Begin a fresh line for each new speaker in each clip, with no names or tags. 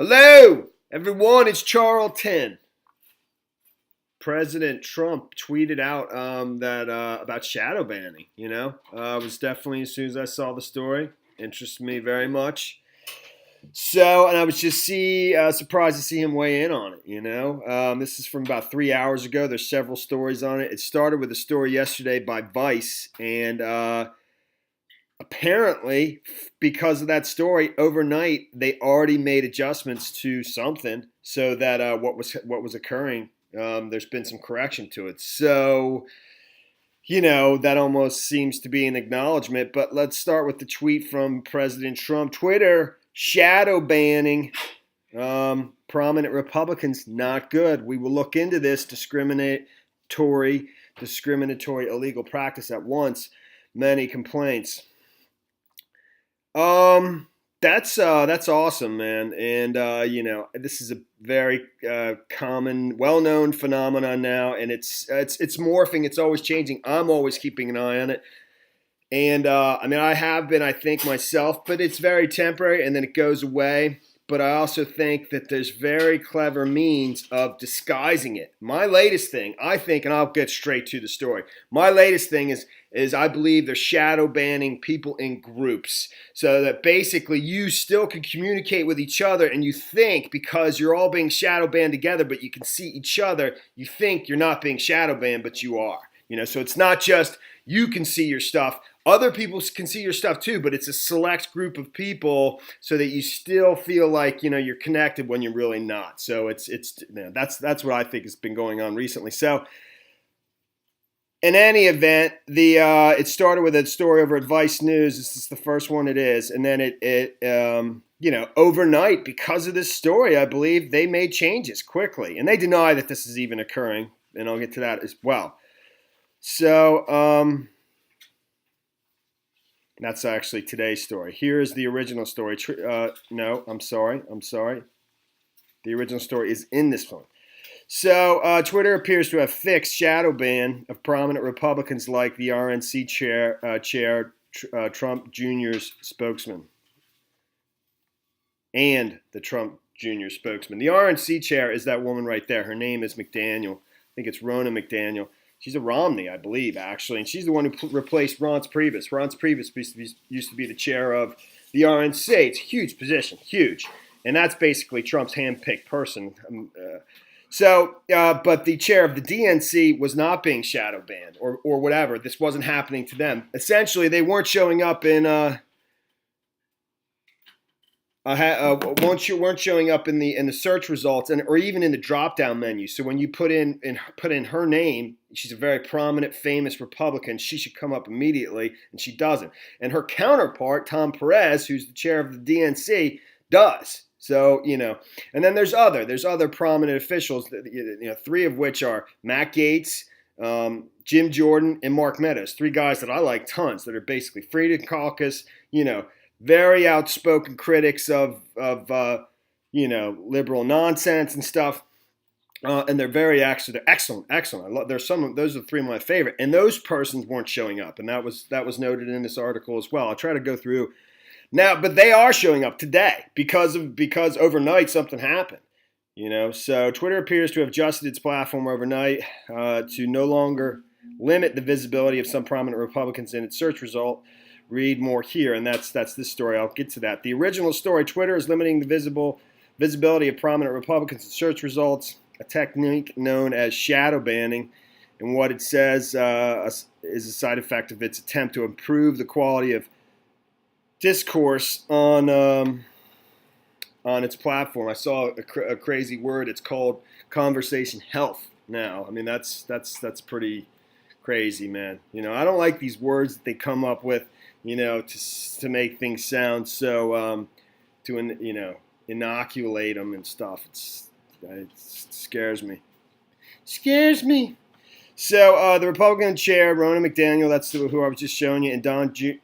Hello, everyone. It's Charlton. President Trump tweeted out that about shadow banning. It was definitely as soon as I saw the story, interested me very much. So, and I was just surprised to see him weigh in on it. This is from about 3 hours ago. There's several stories on it. It started with a story yesterday by Vice, and apparently, because of that story, overnight they already made adjustments to something so that what was occurring, there's been some correction to it. So, that almost seems to be an acknowledgement. But let's start with the tweet from President Trump. Twitter shadow banning prominent Republicans, not good. We will look into this discriminatory illegal practice at once. Many complaints. That's awesome, man. And this is a very common, well-known phenomenon now, and it's morphing. It's always changing. I'm always keeping an eye on it. And I have been, I think, myself, but it's very temporary, and then it goes away. But I also think that there's very clever means of disguising it. My latest thing, I think, and I'll get straight to the story. My latest thing is I believe they're shadow banning people in groups so that basically you still can communicate with each other, and you think because you're all being shadow banned together, but you can see each other, you think you're not being shadow banned, but you are. So it's not just you can see your stuff. Other people can see your stuff too, but it's a select group of people so that you still feel like, you're connected when you're really not. So that's what I think has been going on recently. So in any event, it started with a story over at Vice News. This is the first one it is. And then overnight, because of this story, I believe they made changes quickly. And they deny that this is even occurring. And I'll get to that as well. So, that's actually today's story. Here is the original story. No, I'm sorry. The original story is in this one. So, Twitter appears to have fixed shadow ban of prominent Republicans like the RNC chair Trump Jr.'s spokesman. And the Trump Jr. spokesman. The RNC chair is that woman right there. Her name is McDaniel. I think it's Ronna McDaniel. She's a Romney, I believe, actually, and she's the one who replaced Reince Priebus. Reince Priebus used to be the chair of the RNC. It's a huge position, huge, and that's basically Trump's handpicked person. But the chair of the DNC was not being shadow banned or whatever. This wasn't happening to them. Essentially, they weren't showing up in weren't showing up in the search results or even in the drop down menu. So when you put in her name, she's a very prominent, famous Republican. She should come up immediately, and she doesn't. And her counterpart, Tom Perez, who's the chair of the DNC, does. So and then there's other prominent officials. Three of which are Matt Gaetz, Jim Jordan, and Mark Meadows. Three guys that I like tons. That are basically Freedom Caucus. Very outspoken critics of liberal nonsense and stuff, and they're excellent. Those are three of my favorite, and those persons weren't showing up, and that was noted in this article as well. I'll try to go through now, but they are showing up today because overnight something happened. So Twitter appears to have adjusted its platform overnight to no longer limit the visibility of some prominent Republicans in its search result. Read more here, and that's this story. I'll get to that. The original story, Twitter is limiting the visibility of prominent Republicans in search results, a technique known as shadow banning, and what it says is a side effect of its attempt to improve the quality of discourse on its platform. I saw a crazy word. It's called conversation health now. That's pretty crazy, man. I don't like these words that they come up with, to make things sound so, inoculate them and stuff. It scares me. So the Republican chair, Ronna McDaniel, that's who I was just showing you, and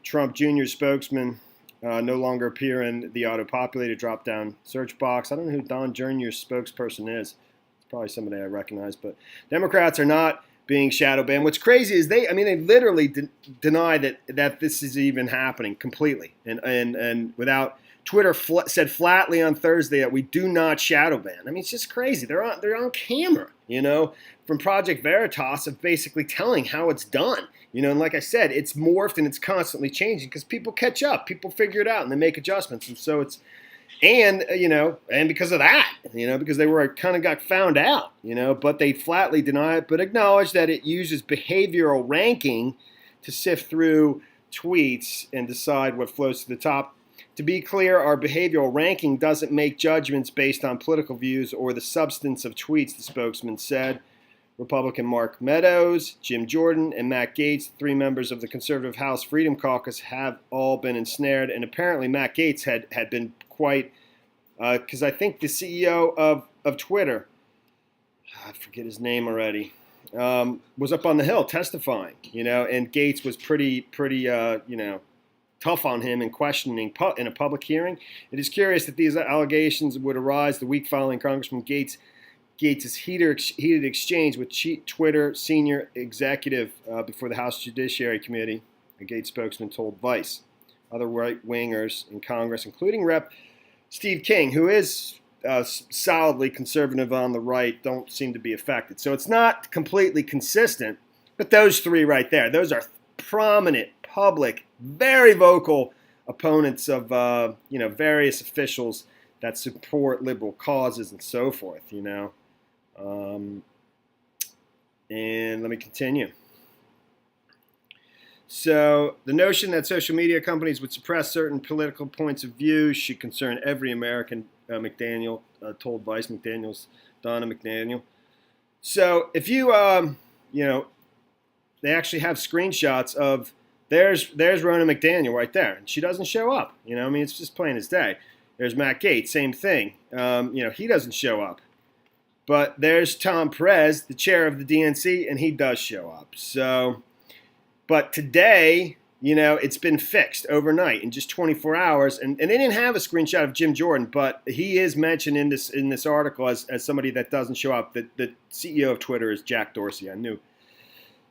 Trump Jr. spokesman no longer appear in the auto-populated drop-down search box. I don't know who Don Jr.'s spokesperson is. It's probably somebody I recognize. But Democrats are not being shadow banned. What's crazy is they literally deny that this is even happening completely, and without Twitter said flatly on Thursday that we do not shadow ban. I mean, it's just crazy. They're on camera, from Project Veritas of basically telling how it's done. And like I said, it's morphed and it's constantly changing because people catch up, people figure it out, and they make adjustments. And so and because of that, because they were kind of got found out, but they flatly deny it, but acknowledge that it uses behavioral ranking to sift through tweets and decide what floats to the top. To be clear, our behavioral ranking doesn't make judgments based on political views or the substance of tweets, the spokesman said. Republican Mark Meadows, Jim Jordan, and Matt Gaetz, 3 members of the conservative House Freedom Caucus, have all been ensnared. And apparently Matt Gaetz had been quite, because I think the CEO of Twitter, I forget his name already, was up on the Hill testifying, and Gaetz was pretty tough on him and questioning in a public hearing. It is curious that these allegations would arise the week following Congressman Gaetz' heated exchange with Twitter senior executive before the House Judiciary Committee, a Gaetz spokesman told Vice. Other right-wingers in Congress, including Rep. Steve King, who is solidly conservative on the right, don't seem to be affected. So it's not completely consistent, but those 3 right there, those are prominent, public, very vocal opponents of various officials that support liberal causes and so forth, and let me continue. So the notion that social media companies would suppress certain political points of view should concern every American, McDaniel told Vice. McDaniel's Donna McDaniel. So if you, they actually have screenshots of there's Ronna McDaniel right there, and she doesn't show up. It's just plain as day. There's Matt Gaetz, same thing. He doesn't show up. But there's Tom Perez, the chair of the DNC, and he does show up. So, but today, it's been fixed overnight in just 24 hours. And they didn't have a screenshot of Jim Jordan, but he is mentioned in this article as somebody that doesn't show up. The CEO of Twitter is Jack Dorsey, I knew.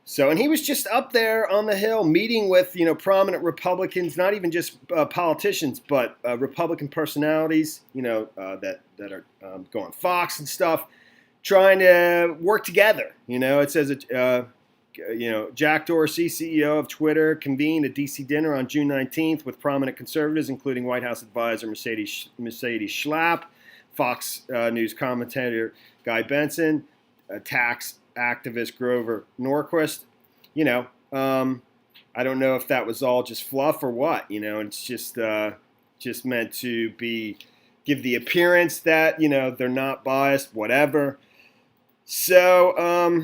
So, and he was just up there on the Hill meeting with, prominent Republicans, not even just politicians, but Republican personalities, that are going Fox and stuff, trying to work together. It says, Jack Dorsey, CEO of Twitter, convened a D.C. dinner on June 19th with prominent conservatives, including White House advisor Mercedes Schlapp, Fox News commentator Guy Benson, tax activist Grover Norquist. I don't know if that was all just fluff or what. It's just meant to give the appearance that they're not biased, whatever. So,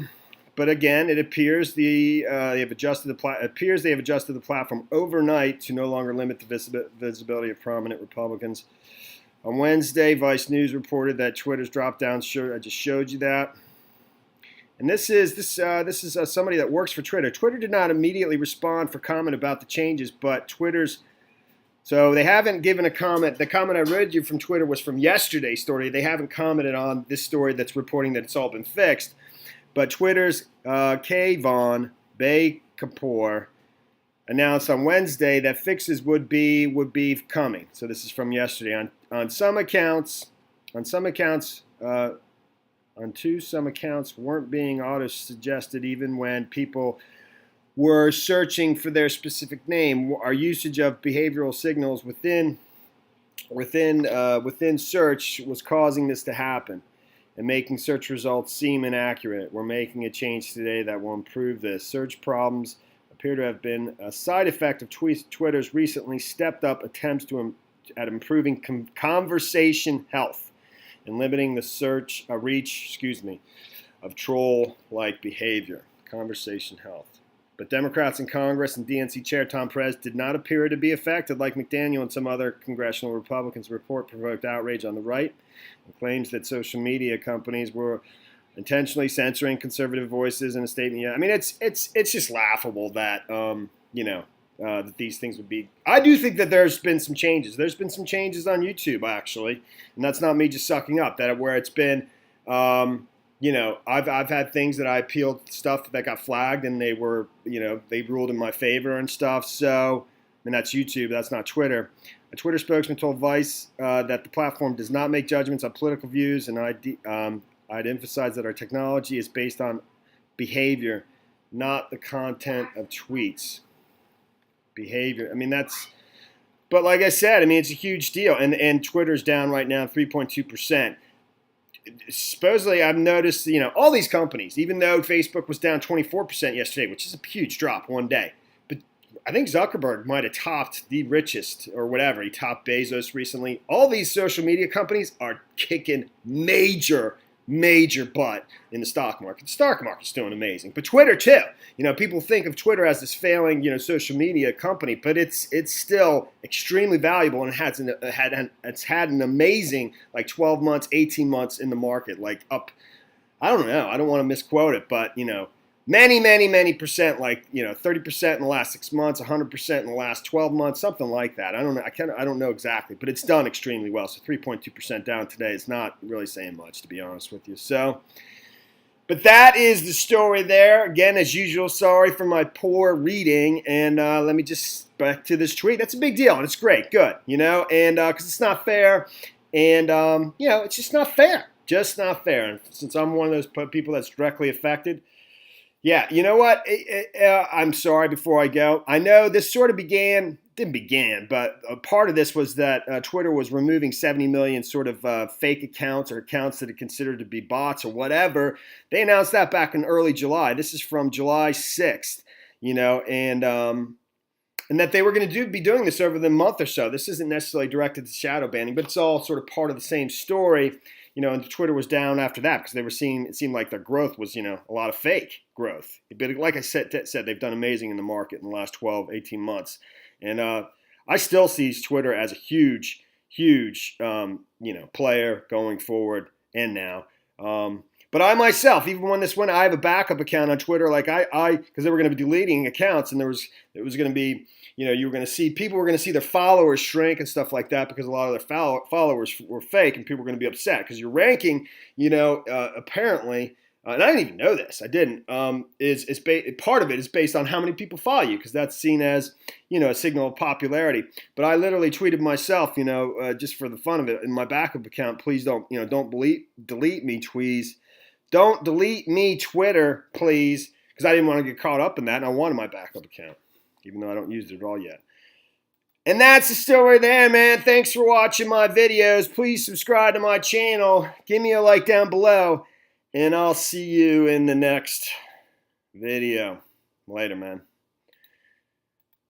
but again, it appears they have adjusted the platform overnight to no longer limit the visibility of prominent Republicans. On Wednesday, Vice News reported that Twitter's drop-down shirt. I just showed you that. And this is somebody that works for Twitter. Twitter did not immediately respond for comment about the changes, but so they haven't given a comment. The comment I read you from Twitter was from yesterday's story. They haven't commented on this story that's reporting that it's all been fixed. But Twitter's Kayvon Bey-Kapor announced on Wednesday that fixes would be coming. So this is from yesterday. On some accounts, some accounts weren't being auto-suggested even when people were searching for their specific name. Our usage of behavioral signals within search was causing this to happen and making search results seem inaccurate. We're making a change today that will improve this. Search problems appear to have been a side effect of Twitter's recently stepped up attempts at improving conversation health and limiting the search reach of troll-like behavior. Conversation health. But Democrats in Congress and DNC Chair Tom Perez did not appear to be affected, like McDaniel and some other congressional Republicans. Report provoked outrage on the right and claims that social media companies were intentionally censoring conservative voices in a statement. Yeah, I mean, it's just laughable that that these things would be. I do think that there's been some changes. There's been some changes on YouTube actually, and that's not me just sucking up. That where it's been. I've had things that I appealed stuff that got flagged and they were, they ruled in my favor and stuff. So, and that's YouTube, that's not Twitter. A Twitter spokesman told Vice that the platform does not make judgments on political views, and I'd emphasize that our technology is based on behavior, not the content of tweets. Behavior. I mean, but like I said, I mean, it's a huge deal. And Twitter's down right now 3.2%. Supposedly, I've noticed, all these companies, even though Facebook was down 24% yesterday, which is a huge drop one day, but I think Zuckerberg might have topped the richest or whatever. He topped Bezos recently. All these social media companies are kicking major butt in the stock market. The stock market's doing amazing, but Twitter too. People think of Twitter as this failing, social media company, but it's still extremely valuable, and it's had an amazing 12 months, 18 months in the market, up. I don't know. I don't want to misquote it, but many percent, 30% in the last 6 months, 100% in the last 12 months, something like that. I don't know. I don't know exactly, but it's done extremely well. So 3.2% down today is not really saying much, to be honest with you. So, but that is the story there. Again, as usual, sorry for my poor reading. And let me just back to this tweet. That's a big deal, and it's great, good, and because it's not fair, and it's just not fair, And since I'm one of those people that's directly affected. Yeah, you know what? I'm sorry before I go. I know this sort of didn't begin, but a part of this was that Twitter was removing 70 million sort of fake accounts or accounts that are considered to be bots or whatever. They announced that back in early July. This is from July 6th, and that they were going to be doing this over the month or so. This isn't necessarily directed to shadow banning, but it's all sort of part of the same story. And Twitter was down after that because they were seeing, it seemed like their growth was, a lot of fake growth. But like I said, they've done amazing in the market in the last 12, 18 months. And I still see Twitter as a huge, player going forward and now. But I myself, even when this went, I have a backup account on Twitter. Because they were going to be deleting accounts, and it was going to be, people were going to see their followers shrink and stuff like that because a lot of their followers were fake, and people were going to be upset because your ranking, apparently, and I didn't even know this, I didn't, part of it is based on how many people follow you, because that's seen as, a signal of popularity. But I literally tweeted myself, just for the fun of it, in my backup account, please don't delete me, please. Don't delete me, Twitter, please, because I didn't want to get caught up in that, and I wanted my backup account, even though I don't use it at all yet. And that's the story there, man. Thanks for watching my videos. Please subscribe to my channel. Give me a like down below, and I'll see you in the next video. Later, man.